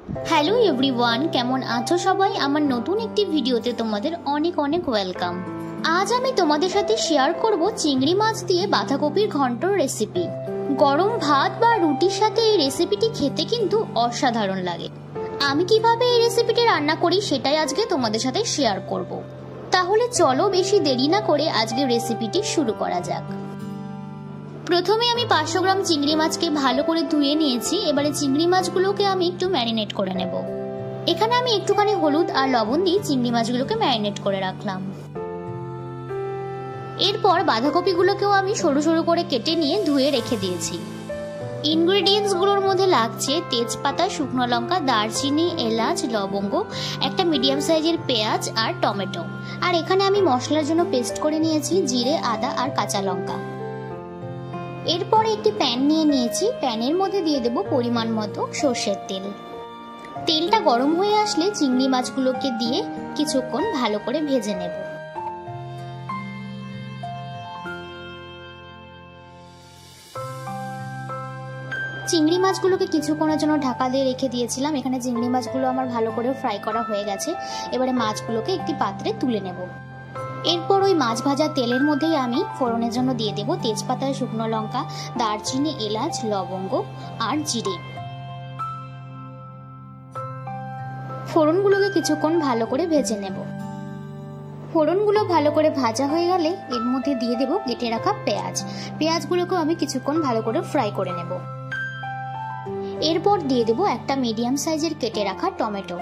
Hello everyone, কেমন আছো সবাই? আমার নতুন একটি ভিডিওতে তোমাদের অনেক অনেক ওয়েলকাম। আজ আমি তোমাদের সাথে শেয়ার করব চিংড়ি মাছ দিয়ে বাঁধাকপির ঘন্টর রেসিপি। গরম ভাত বা রুটির সাথে এই রেসিপিটি খেতে কিন্তু অসাধারণ লাগে। আমি কিভাবে এই রেসিপিটি রান্না করি সেটাই আজকে তোমাদের সাথে শেয়ার করব। তাহলে চলো বেশি দেরি না করে আজকে রেসিপিটি শুরু করা যাক। প্রথমে আমি 500 গ্রাম চিংড়ি মাছকে ভালো করে ধুয়ে নিয়েছি। এবারে চিংড়ি মাছগুলোকে আমি একটু ম্যারিনেট করে নেব। এখানে আমি একটুখানি হলুদ আর লবণ দিয়ে চিংড়ি মাছগুলোকে ম্যারিনেট করে রাখলাম। এরপর বাঁধাকপিগুলোকেও আমি সরু সরু করে কেটে নিয়ে ধুয়ে রেখে দিয়েছি। ইনগ্রেডিয়েন্টসগুলোর মধ্যে লাগছে তেজপাতা, শুকনো লঙ্কা, দারচিনি, এলাচ, লবঙ্গ, একটা মিডিয়াম সাইজের পেঁয়াজ আর টমেটো। আর এখানে আমি মশলার জন্য পেস্ট করে নিয়েছি জিরে, আদা আর কাঁচা লঙ্কা। এরপরে একটি প্যান নিয়ে নিয়েছি। প্যানের মধ্যে দিয়ে দেব পরিমাণ মতো সর্ষের তেল। তেলটা গরম হয়ে আসলে চিংড়ি মাছগুলোকে দিয়ে কিছুক্ষণ ভালো করে ভেজে নেব। চিংড়ি মাছগুলোকে কিছুক্ষণের জন্য ঢাকা দিয়ে রেখে দিয়েছিলাম। এখানে চিংড়ি মাছগুলো আমার ভালো করে ফ্রাই করা হয়ে গেছে। এবারে মাছগুলোকে একটি পাত্রে তুলে নেব। এরপর ওই মাছ ভাজা তেলের মধ্যেই আমি ফোড়নের জন্য দিয়ে দেব তেজপাতা, শুকনো লঙ্কা, দারচিনি, এলাচ, লবঙ্গ আর জিরে। ফোড়নগুলোকে কিছুক্ষণ ভালো করে ভেজে নেব। ফোড়নগুলো ভালো করে ভাজা হয়ে গেলে এর মধ্যে দিয়ে দেব কেটে রাখা পেঁয়াজ। পেঁয়াজগুলোকেও আমি কিছুক্ষণ ভালো করে ফ্রাই করে নেব। এরপর দিয়ে দেব একটা মিডিয়াম সাইজের কেটে রাখা টমেটো।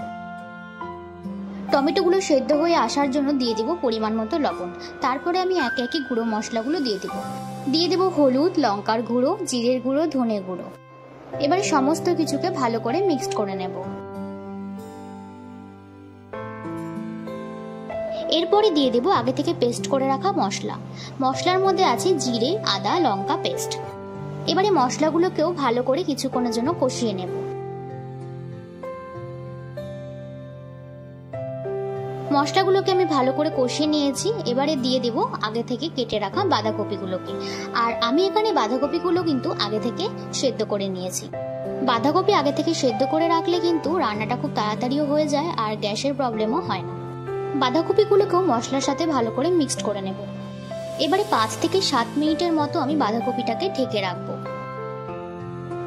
টমেটোগুলো সেদ্ধ হয়ে আসার জন্য দিয়ে দেব পরিমাণ মতো লবণ। তারপরে আমি একে একে গুঁড়ো মশলাগুলো দিয়ে দেব হলুদ, লঙ্কার গুঁড়ো, জিরের গুঁড়ো, ধনে গুঁড়ো। এবারে সমস্ত কিছুকে ভালো করে মিক্সড করে নেব। এরপরে দিয়ে দেব আগে থেকে পেস্ট করে রাখা মশলা। মশলার মধ্যে আছে জিরে, আদা, লঙ্কা পেস্ট। এবারে মশলাগুলোকেও ভালো করে কিছুক্ষণের জন্য কষিয়ে নেব। মশলাগুলোকে আমি ভালো করে কষিয়ে নিয়েছি। এবারে দিয়ে দেব আগে থেকে কেটে রাখা বাঁধাকপিগুলোকে। আর আমি এখানে বাঁধাকপিগুলো কিন্তু আগে থেকে সেদ্ধ করে নিয়েছি। বাঁধাকপি আগে থেকে সেদ্ধ করে রাখলে কিন্তু রান্নাটা খুব তাড়াতাড়িও হয়ে যায় আর গ্যাসের প্রবলেমও হয় না। বাঁধাকপিগুলোকেও মশলার সাথে ভালো করে মিক্সড করে নেব। এবারে 5 থেকে 7 মিনিটের মতো আমি বাঁধাকপিটাকে ঢেকে রাখবো।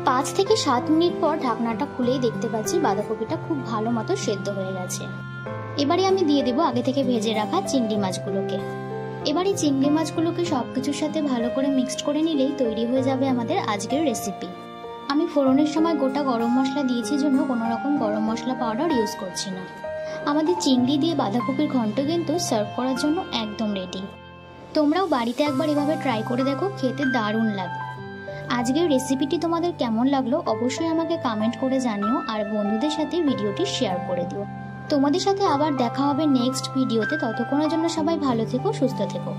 5 থেকে 7 মিনিট পর ঢাকনাটা খুলেই দেখতে পাচ্ছি বাঁধাকপিটা খুব ভালো মতো সেদ্ধ হয়ে গেছে। এবারে আমি দিয়ে দেব আগে থেকে ভেজে রাখা চিংড়ি মাছগুলোকে। এবারে চিংড়ি মাছগুলোকে সবকিছুর সাথে ভালো করে মিক্সড করে নিলেই তৈরি হয়ে যাবে আমাদের আজকের রেসিপি। আমি ফোড়নের সময় গোটা গরম মশলা দিয়েছি জন্য কোনো রকম গরম মশলা পাউডার ইউজ করছি না। আমাদের চিংড়ি দিয়ে বাঁধাকপির ঘন্ট কিন্তু সার্ভ করার জন্য একদম রেডি। তোমরাও বাড়িতে একবার এভাবে ট্রাই করে দেখো, খেতে দারুণ লাগে। আজকের রেসিপিটি তোমাদের কেমন লাগলো অবশ্যই আমাকে কমেন্ট করে জানিও আর বন্ধুদের সাথে ভিডিওটি শেয়ার করে দিও। তোমাদের সাথে আবার দেখা হবে নেক্সট ভিডিওতে। ততক্ষণের জন্য সবাই ভালো থেকো, সুস্থ থেকো।